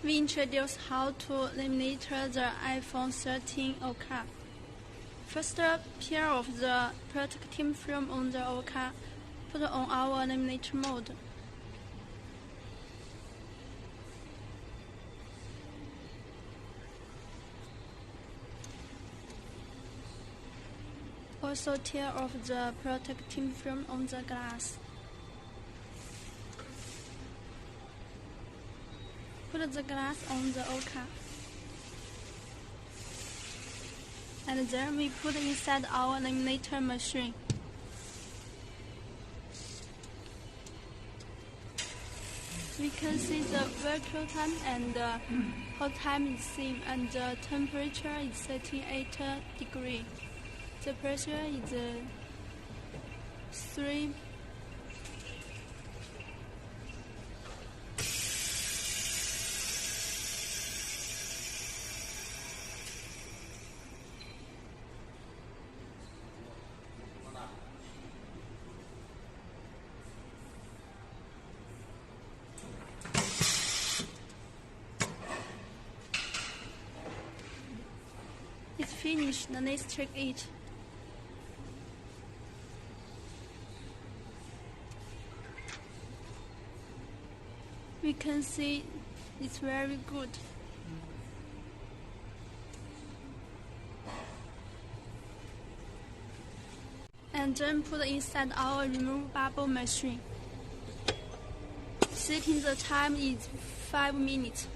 we introduce how to laminate the iPhone 13 OCA. First, peel off the protecting film on the OCA. Put on our laminate mode. Also tear off the protecting film on the glass. Put the glass on the OCA. And then we put inside our laminator machine. We can see the virtual time and hot time is same, and the temperature is setting 8 degrees. The pressure is 3. It's finished. Now let's check it. We can see it's very good. And then put inside our remove bubble machine. Setting the time is 5 minutes.